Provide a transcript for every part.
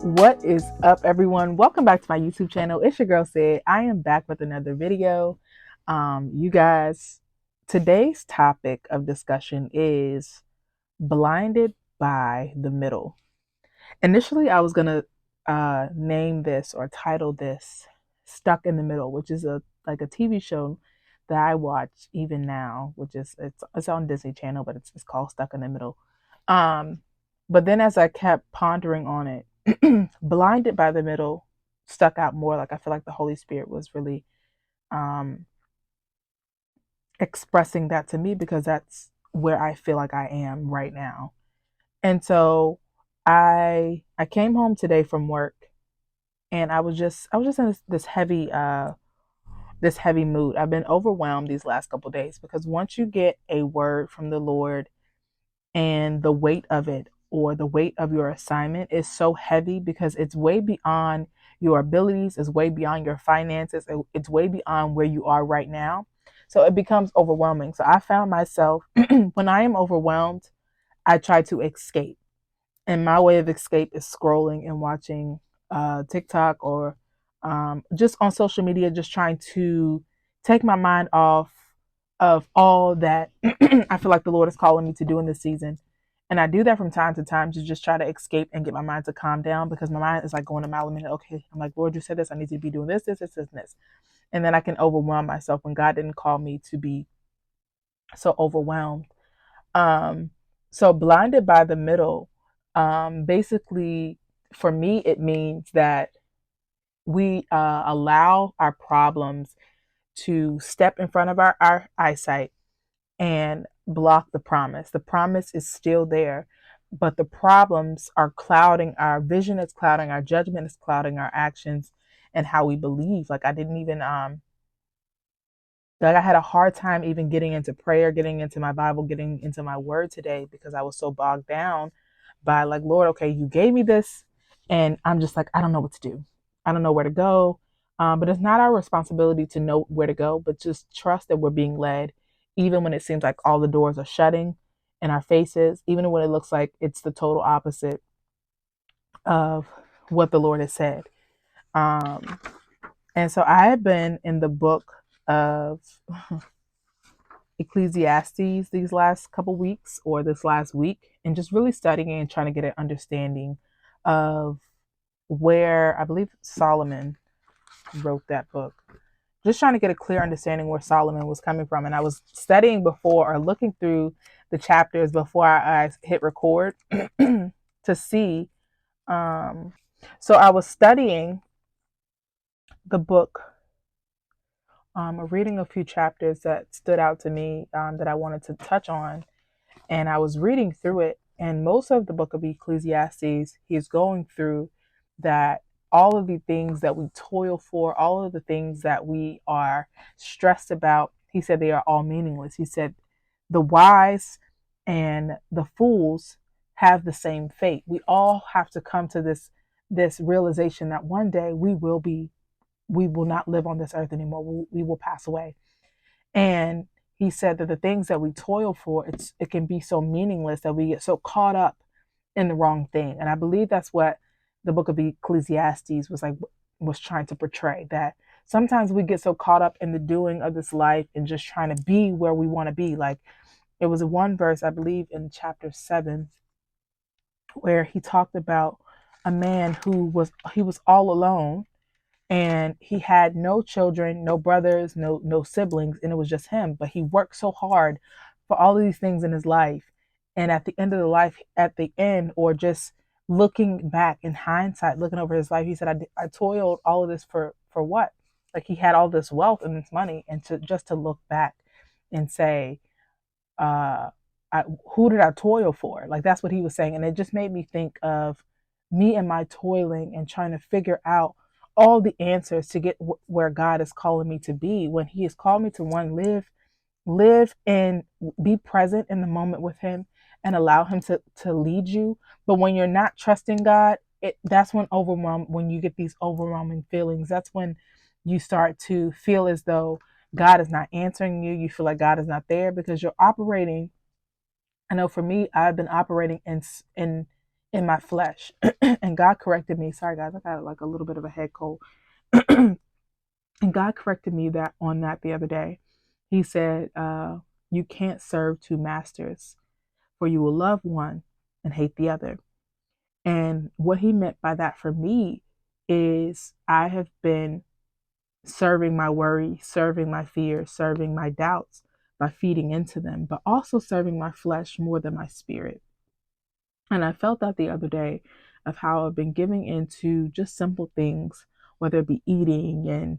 What is up, everyone? Welcome back to my YouTube channel. It's your girl Sid. I am back with another video. You guys, today's topic of discussion is blinded by the middle. Initially, I was gonna name this or title this "Stuck in the Middle," which is a TV show that I watch even now, which is it's on Disney Channel, but it's called Stuck in the Middle. Um, but then as I kept pondering on it, blinded by the middle stuck out more. Like I feel like the Holy Spirit was really um, expressing that to me because that's where I feel like I am right now. And so I came home today from work and I was just in this heavy mood. I've been overwhelmed these last couple of days because once you get a word from the Lord and the weight of it or the weight of your assignment is so heavy because it's way beyond your abilities, it's way beyond your finances, it's way beyond where you are right now. So it becomes overwhelming. So I found myself when I am overwhelmed, I try to escape. And my way of escape is scrolling and watching TikTok or just on social media, just trying to take my mind off of all that I feel like the Lord is calling me to do in this season. And I do that from time to time to just try to escape and get my mind to calm down because my mind is like going a mile a minute. Okay, I'm like, Lord, you said this. I need to be doing this. And then I can overwhelm myself when God didn't call me to be so overwhelmed. Um, so blinded by the middle, basically for me, it means that we allow our problems to step in front of our eyesight and block the promise. The promise is still there, but the problems are clouding our vision, it's clouding our judgment, it's clouding our actions and how we believe. Like I didn't even like I had a hard time even getting into prayer, getting into my Bible, getting into my word today because I was so bogged down by like, Lord, okay, you gave me this. And I'm just like, I don't know what to do. I don't know where to go. But it's not our responsibility to know where to go, but just trust that we're being led, even when it seems like all the doors are shutting in our faces, even when it looks like it's the total opposite of what the Lord has said. Um, and so I have been in the book of Ecclesiastes these last couple weeks or this last week and just really studying and trying to get an understanding of where I believe Solomon wrote that book. Just trying to get a clear understanding where Solomon was coming from. And I was studying before or looking through the chapters before I hit record to see. Um, so I was studying the book, reading a few chapters that stood out to me that I wanted to touch on. And I was reading through it, and most of the book of Ecclesiastes, he's going through that all of the things that we toil for, all of the things that we are stressed about, he said they are all meaningless. He said the wise and the fools have the same fate. We all have to come to this realization that one day we will not live on this earth anymore. We will pass away. And he said that the things that we toil for, it can be so meaningless that we get so caught up in the wrong thing. And I believe that's what the book of Ecclesiastes was trying to portray, that sometimes we get so caught up in the doing of this life and just trying to be where we want to be. Like it was one verse, I believe in chapter 7, where he talked about a man he was all alone and he had no children, no brothers, no siblings, and it was just him. But he worked so hard for all of these things in his life, and at the end of the life, at the end, or just looking back in hindsight, looking over his life, he said, "I toiled all of this for what?" Like he had all this wealth and this money, and to look back and say, uh, "Who did I toil for?" Like that's what he was saying, and it just made me think of me and my toiling and trying to figure out all the answers to get where God is calling me to be. When He has called me to live and be present in the moment with Him and allow Him to lead you. But when you're not trusting God, that's when you get these overwhelming feelings. That's when you start to feel as though God is not answering you. You feel like God is not there because you're operating. I know for me, I've been operating in in my flesh. And God corrected me. Sorry guys, I got like a little bit of a head cold. And God corrected me that on that the other day. He said, you can't serve two masters, for you will love one and hate the other. And what he meant by that for me is I have been serving my worry, serving my fear, serving my doubts by feeding into them, but also serving my flesh more than my spirit. And I felt that the other day of how I've been giving into just simple things, whether it be eating and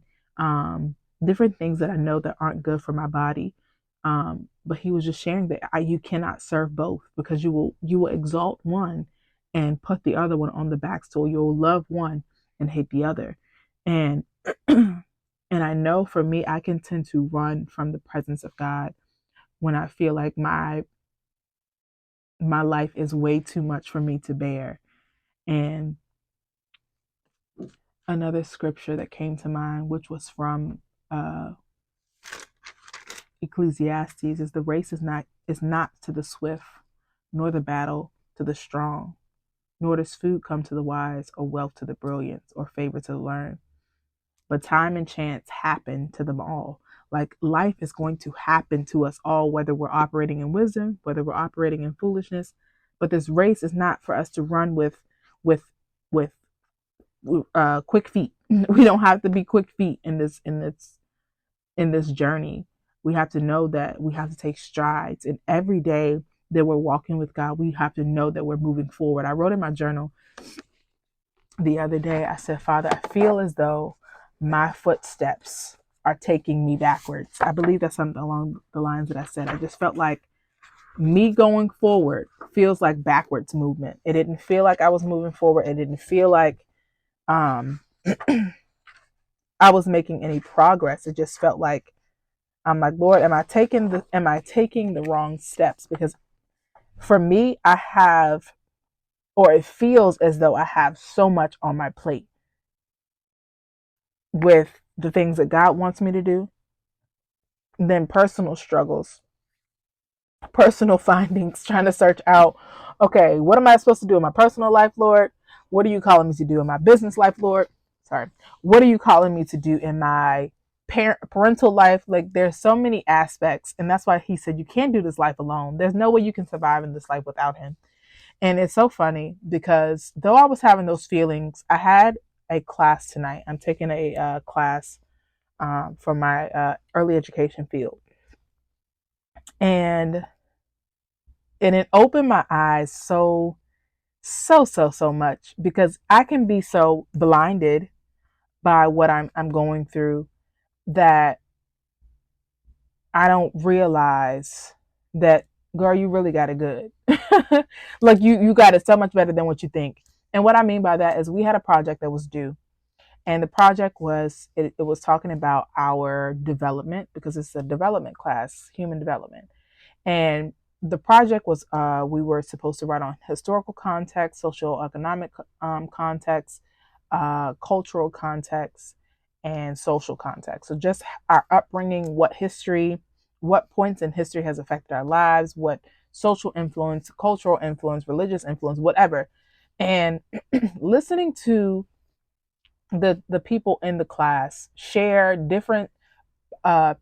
different things that I know that aren't good for my body. But he was just sharing that you cannot serve both, because you will exalt one and put the other one on the back stool. You'll love one and hate the other. And and I know for me, I can tend to run from the presence of God when I feel like my life is way too much for me to bear. And another scripture that came to mind, which was from Ecclesiastes, is the race is not to the swift, nor the battle to the strong, nor does food come to the wise, or wealth to the brilliant, or favor to the learned. But time and chance happen to them all. Like life is going to happen to us all, whether we're operating in wisdom, whether we're operating in foolishness. But this race is not for us to run with with quick feet. We don't have to be quick feet in this journey. We have to know that we have to take strides, and every day that we're walking with God, we have to know that we're moving forward. I wrote in my journal the other day, I said, Father, I feel as though my footsteps are taking me backwards. I believe that's something along the lines that I said. I just felt like me going forward feels like backwards movement. It didn't feel like I was moving forward. It didn't feel like um I was making any progress. It just felt like I'm like, Lord, am I taking the wrong steps? Because for me, I have, or it feels as though I have so much on my plate with the things that God wants me to do, then personal struggles, personal findings, trying to search out, okay, what am I supposed to do in my personal life, Lord? What are you calling me to do in my business life, Lord? Sorry. What are you calling me to do in my parental life? Like there's so many aspects, and that's why he said you can't do this life alone. There's no way you can survive in this life without him. And it's so funny because though I was having those feelings, I had a class tonight. I'm taking a class for my early education field, and it opened my eyes so much, because I can be so blinded by what I'm going through that I don't realize that, girl, you really got it good. Like you got it so much better than what you think. And what I mean by that is we had a project that was due. And the project was it was talking about our development, because it's a development class, human development. And the project was we were supposed to write on historical context, social economic context, cultural context, and social context. So just our upbringing, what points in history has affected our lives, what social influence, cultural influence, religious influence, whatever. And listening to the people in the class share different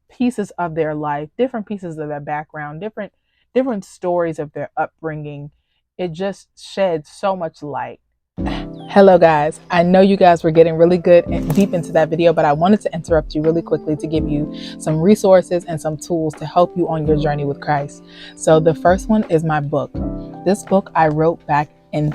pieces of their life, different pieces of their background, different stories of their upbringing, it just sheds so much light. Hello guys, I know you guys were getting really good and deep into that video, but I wanted to interrupt you really quickly to give you some resources and some tools to help you on your journey with Christ. So the first one is my book. This book I wrote back in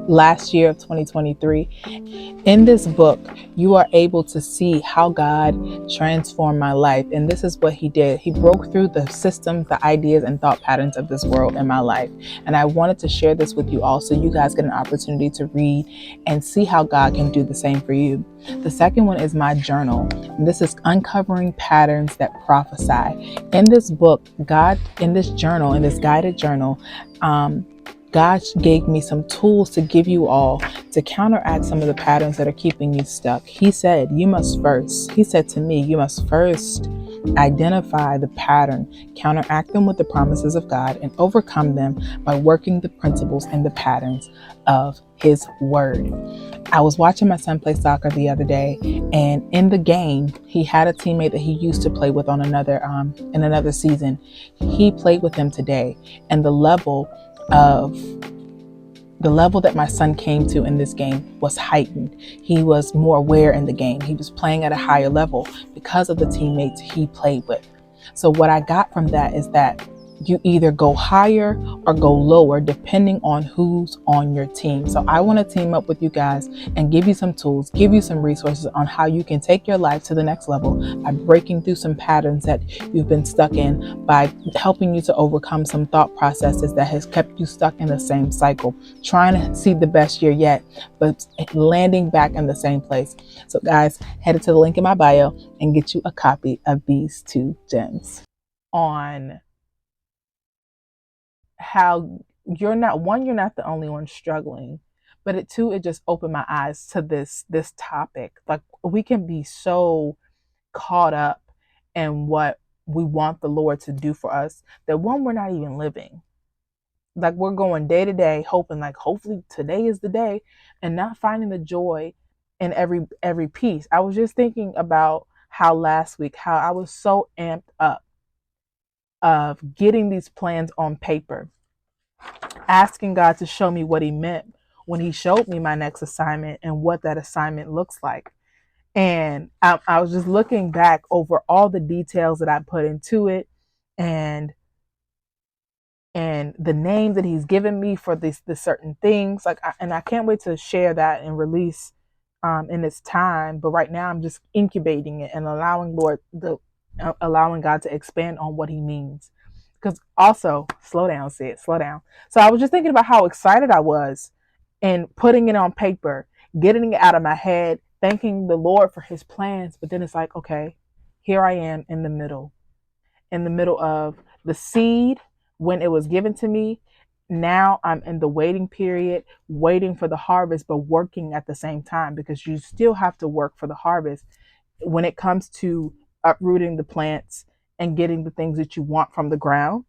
last year of 2023. In this book, you are able to see how God transformed my life. And this is what he did. He broke through the systems, the ideas, and thought patterns of this world in my life. And I wanted to share this with you all so you guys get an opportunity to read and see how God can do the same for you. The second one is my journal. And this is Uncovering Patterns That Prophesy. In this book, in this guided journal, God gave me some tools to give you all to counteract some of the patterns that are keeping you stuck. He said to me, you must first identify the pattern, counteract them with the promises of God, and overcome them by working the principles and the patterns of His Word. I was watching my son play soccer the other day, and in the game, he had a teammate that he used to play with on another in another season. He played with him today, and of the level that my son came to in this game was heightened. He was more aware in the game. He was playing at a higher level because of the teammates he played with. So what I got from that is that you either go higher or go lower depending on who's on your team. So I want to team up with you guys and give you some tools, give you some resources on how you can take your life to the next level by breaking through some patterns that you've been stuck in, by helping you to overcome some thought processes that has kept you stuck in the same cycle, trying to see the best year yet, but landing back in the same place. So guys, head to the link in my bio and get you a copy of these 2 gems on how you're not the only one struggling, but it just opened my eyes to this topic. Like, we can be so caught up in what we want the Lord to do for us that when we're not even living, like, we're going day to day hoping, like, hopefully today is the day, and not finding the joy in every piece. I was just thinking about how last week, how I was so amped up of getting these plans on paper, asking God to show me what He meant when He showed me my next assignment and what that assignment looks like. And I was just looking back over all the details that I put into it, and the name that He's given me for the certain things. Like, and I can't wait to share that and release in this time. But right now, I'm just incubating it and allowing God to expand on what He means. Because also, slow down, Sid, slow down. So I was just thinking about how excited I was and putting it on paper, getting it out of my head, thanking the Lord for His plans. But then it's like, okay, here I am in the middle of the seed when it was given to me. Now I'm in the waiting period, waiting for the harvest, but working at the same time, because you still have to work for the harvest when it comes to uprooting the plants and getting the things that you want from the ground.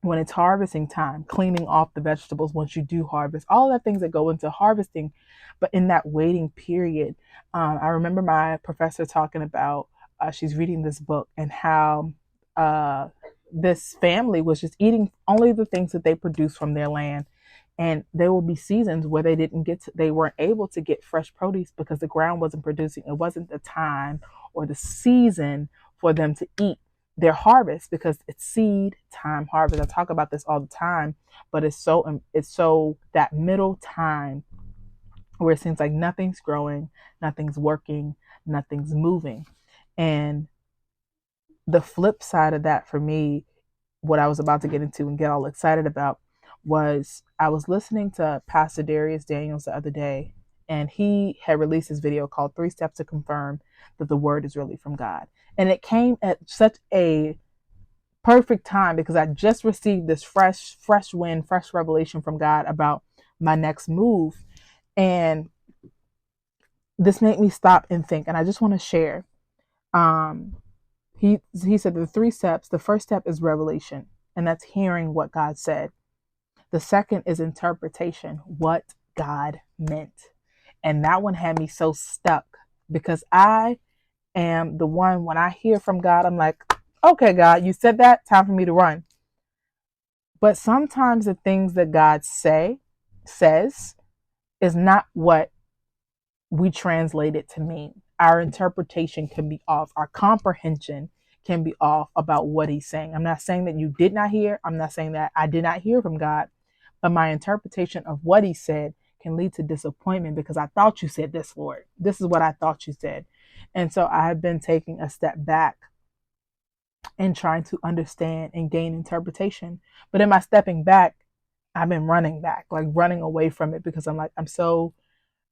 When it's harvesting time, cleaning off the vegetables once you do harvest, all the things that go into harvesting. But in that waiting period, I remember my professor talking about, she's reading this book, and how uh, this family was just eating only the things that they produce from their land. And there will be seasons where they weren't able to get fresh produce because the ground wasn't producing. It wasn't the time or the season for them to eat their harvest, because it's seed time harvest. I talk about this all the time, but it's so that middle time where it seems like nothing's growing, nothing's working, nothing's moving. And the flip side of that for me, what I was about to get into and get all excited about, was I was listening to Pastor Darius Daniels the other day, and he had released this video called 3 Steps to Confirm that the Word is really from God. And it came at such a perfect time, because I just received this fresh wind, fresh revelation from God about my next move. And this made me stop and think. And I just want to share. Um, he said the 3 steps. The first step is revelation, and that's hearing what God said. The second is interpretation, what God meant. And that one had me so stuck, because I am the one, when I hear from God, I'm like, okay, God, you said that, time for me to run. But sometimes the things that God says is not what we translate it to mean. Our interpretation can be off. Our comprehension can be off about what He's saying. I'm not saying that you did not hear. I'm not saying that I did not hear from God. But my interpretation of what He said can lead to disappointment, because I thought you said this, Lord. This is what I thought you said. And so I have been taking a step back and trying to understand and gain interpretation. But in my stepping back, I've been running back, like running away from it, because I'm so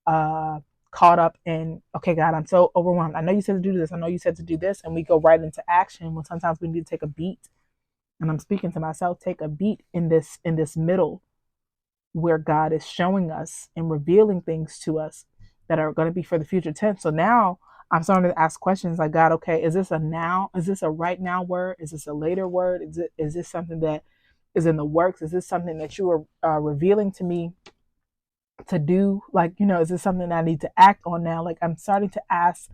uh caught up in, okay, God, I'm so overwhelmed. I know you said to do this. I know you said to do this. And we go right into action when sometimes we need to take a beat. And I'm speaking to myself, take a beat in this middle where God is showing us and revealing things to us that are going to be for the future tense. So now I'm starting to ask questions like, God, okay, is this a now? Is this a right now word? Is this a later word? Is this something that is in the works? Is this something that you are revealing to me to do? Like, is this something that I need to act on now? Like, I'm starting to ask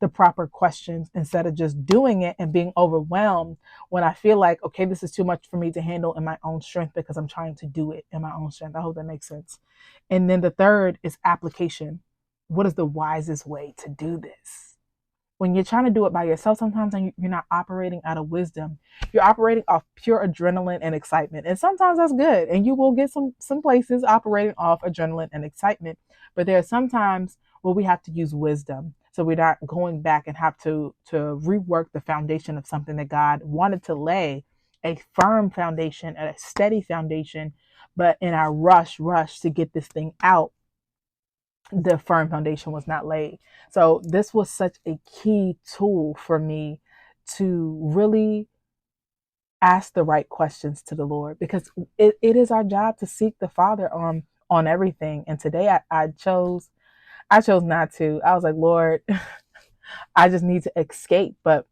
the proper questions instead of just doing it and being overwhelmed when I feel like, okay, this is too much for me to handle in my own strength because I'm trying to do it in my own strength. I hope that makes sense. And then the third is application. What is the wisest way to do this? When you're trying to do it by yourself, sometimes you're not operating out of wisdom. You're operating off pure adrenaline and excitement. And sometimes that's good. And you will get some places operating off adrenaline and excitement. But there are some times where we have to use wisdom. So we're not going back and have to rework the foundation of something that God wanted to lay, a firm foundation, a steady foundation. But in our rush to get this thing out, the firm foundation was not laid. So this was such a key tool for me to really ask the right questions to the Lord, because it is our job to seek the Father on everything. And today I chose not to. I was like, Lord, I just need to escape. But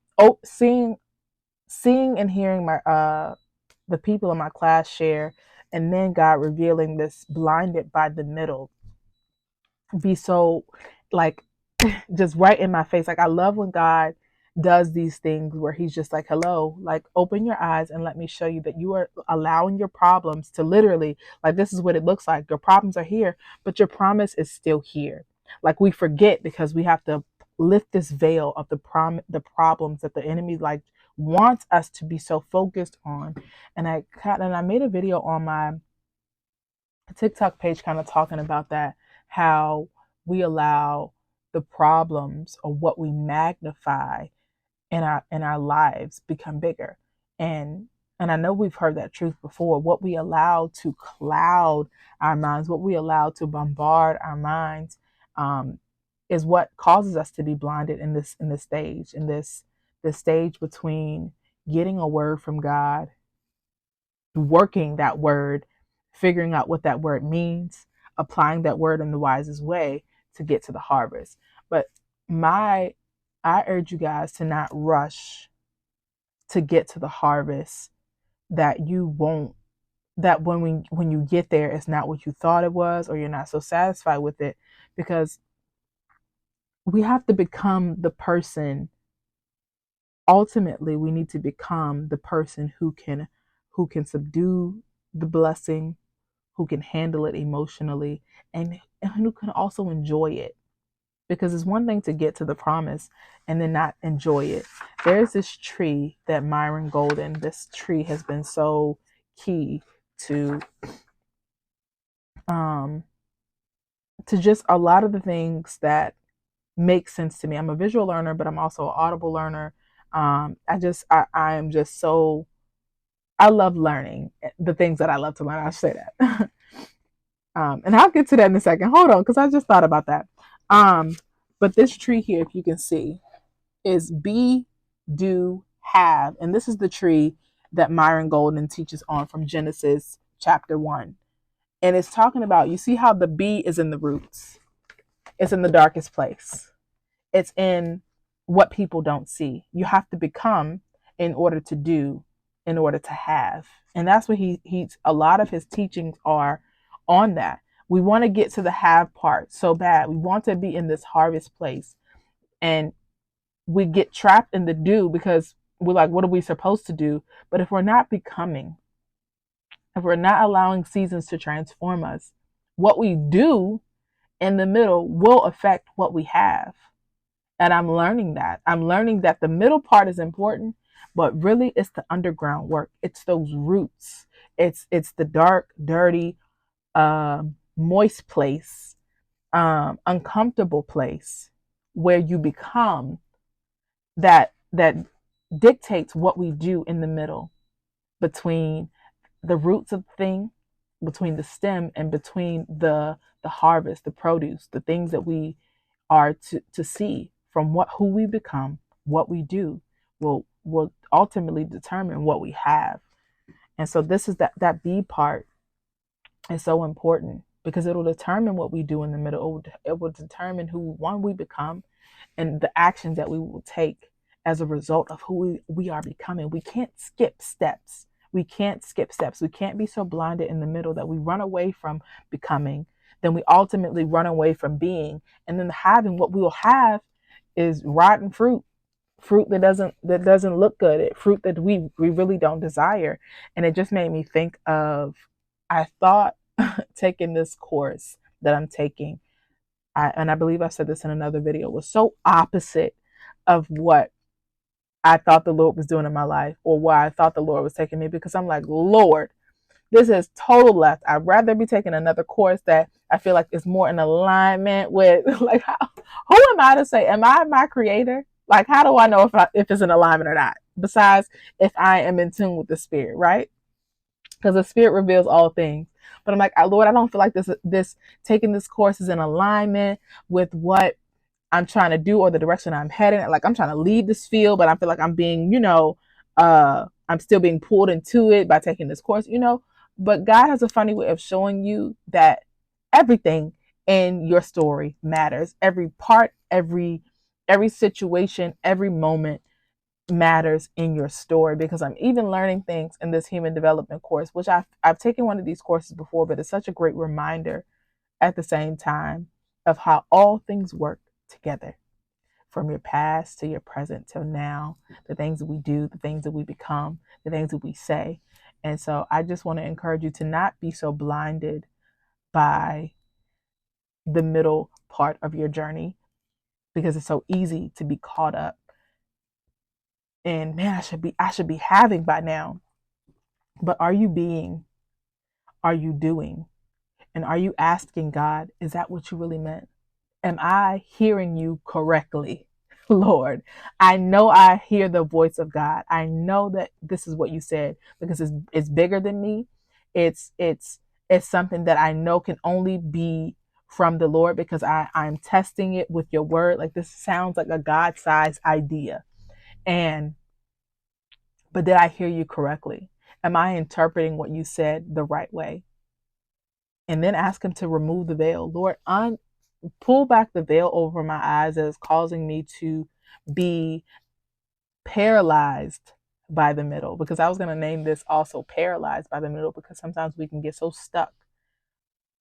seeing and hearing my the people in my class share, and then God revealing this blinded by the middle be so like just right in my face. Like, I love when God does these things where he's just like, hello, like, open your eyes and let me show you that you are allowing your problems to literally, like, this is what it looks like. Your problems are here, but your promise is still here. Like, we forget because we have to lift this veil of the problems that the enemy like wants us to be so focused on. And I made a video on my TikTok page kind of talking about that, how we allow the problems or what we magnify in our lives become bigger. And I know we've heard that truth before. What we allow to cloud our minds, what we allow to bombard our minds, is what causes us to be blinded in this stage between getting a word from God, working that word, figuring out what that word means, applying that word in the wisest way to get to the harvest. But my I urge you guys to not rush to get to the harvest, that you won't that when you get there, it's not what you thought it was, or you're not so satisfied with it, because we have to become the person. Ultimately, we need to become the person who can subdue the blessing, who can handle it emotionally, and who can also enjoy it. Because it's one thing to get to the promise and then not enjoy it. There's this tree that Myron Golden, this tree has been so key to um to just a lot of the things that make sense to me. I'm a visual learner, but I'm also an audible learner. I am just so, I love learning the things that I love to learn. I'll say that. And I'll get to that in a second. Hold on, because I just thought about that. Um, but this tree here, if you can see, is be, do, have. And this is the tree that Myron Golden teaches on from Genesis chapter 1. And it's talking about, you see how the be is in the roots, it's in the darkest place, it's in what people don't see. You have to become in order to do, in order to have. And that's what he's a lot of his teachings are on that. We want to get to the have part so bad. We want to be in this harvest place. And we get trapped in the do because we're like, what are we supposed to do? But if we're not becoming, if we're not allowing seasons to transform us, what we do in the middle will affect what we have. And I'm learning that. I'm learning that the middle part is important, but really it's the underground work. It's those roots. It's the dark, dirty, moist place, uncomfortable place where you become that dictates what we do in the middle, between the roots of the thing, between the stem, and between the harvest, the produce, the things that we are to see from who we become. What we do will ultimately determine what we have. And so this is that B part is so important, because it'll determine what we do in the middle. It will determine who one we become and the actions that we will take as a result of who we are becoming. We can't skip steps. We can't skip steps. We can't be so blinded in the middle that we run away from becoming, then we ultimately run away from being, and then having what we will have is rotten fruit, fruit that doesn't look good, fruit that we really don't desire. And it just made me think of, I thought taking this course that I'm taking, and I believe I said this in another video, was so opposite of what I thought the Lord was doing in my life, or why I thought the Lord was taking me, because I'm like, Lord, this is total left. I'd rather be taking another course that I feel like is more in alignment with, like, who am I to say, am I my creator? Like, how do I know if it's in alignment or not? Besides, if I am in tune with the spirit, right? Because the spirit reveals all things. But I'm like, Lord, I don't feel like this taking this course is in alignment with what I'm trying to do or the direction I'm heading. Like, I'm trying to leave this field, but I feel like I'm being, I'm still being pulled into it by taking this course, But God has a funny way of showing you that everything in your story matters. Every part, every situation, every moment matters in your story, because I'm even learning things in this human development course, which I've taken one of these courses before, but it's such a great reminder at the same time of how all things work together, from your past to your present till now, the things that we do, the things that we become, the things that we say. And so I just want to encourage you to not be so blinded by the middle part of your journey, because it's so easy to be caught up in, man, I should be having by now. But are you being? Are you doing? And are you asking God, is that what you really meant? Am I hearing you correctly? Lord, I know I hear the voice of God. I know that this is what you said, because it's bigger than me. It's something that I know can only be from the Lord, because I'm testing it with your word. Like, this sounds like a God-sized idea. But did I hear you correctly? Am I interpreting what you said the right way? And then ask him to remove the veil. Lord, pull back the veil over my eyes that is causing me to be paralyzed by the middle. Because I was going to name this also paralyzed by the middle, because sometimes we can get so stuck.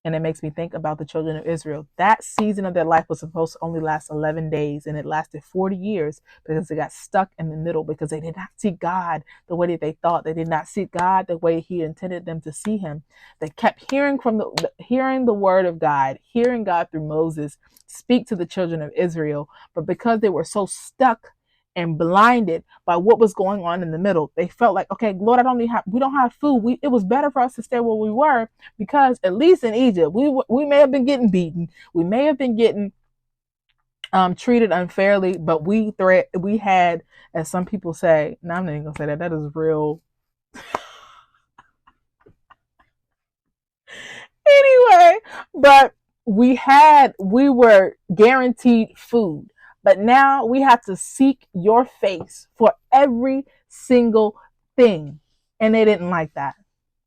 And it makes me think about the children of Israel. That season of their life was supposed to only last 11 days, and it lasted 40 years because they got stuck in the middle, because they did not see God the way that they thought. They did not see God the way he intended them to see him. They kept hearing hearing the word of God, hearing God through Moses speak to the children of Israel. But because they were so stuck and blinded by what was going on in the middle, they felt like, okay, Lord, we don't have food. It was better for us to stay where we were, because at least in Egypt, we may have been getting beaten, we may have been getting treated unfairly, but we had, as some people say, no, I'm not even gonna say that. That is real. Anyway, but we were guaranteed food. But now we have to seek your face for every single thing. And they didn't like that.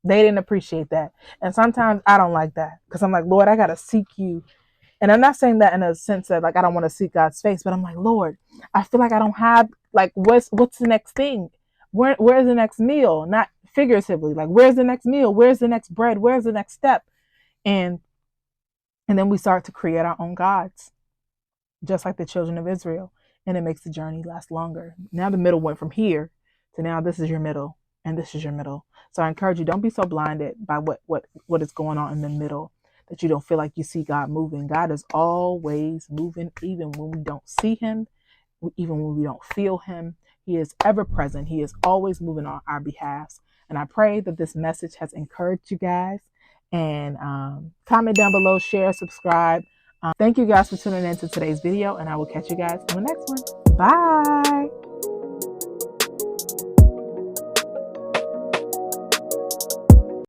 They didn't appreciate that. And sometimes I don't like that, because I'm like, Lord, I got to seek you. And I'm not saying that in a sense that, like, I don't want to seek God's face, but I'm like, Lord, I feel like I don't have, like, what's the next thing? Where's the next meal? Not figuratively, like, where's the next meal? Where's the next bread? Where's the next step? And then we start to create our own gods, just like the children of Israel. And it makes the journey last longer. Now the middle went from here to now this is your middle, and this is your middle. So I encourage you, don't be so blinded by what is going on in the middle that you don't feel like you see God moving. God is always moving, even when we don't see him, even when we don't feel him. He is ever present. He is always moving on our behalf. And I pray that this message has encouraged you guys. And comment down below, share, subscribe. Thank you guys for tuning in to today's video, and I will catch you guys in the next one. Bye.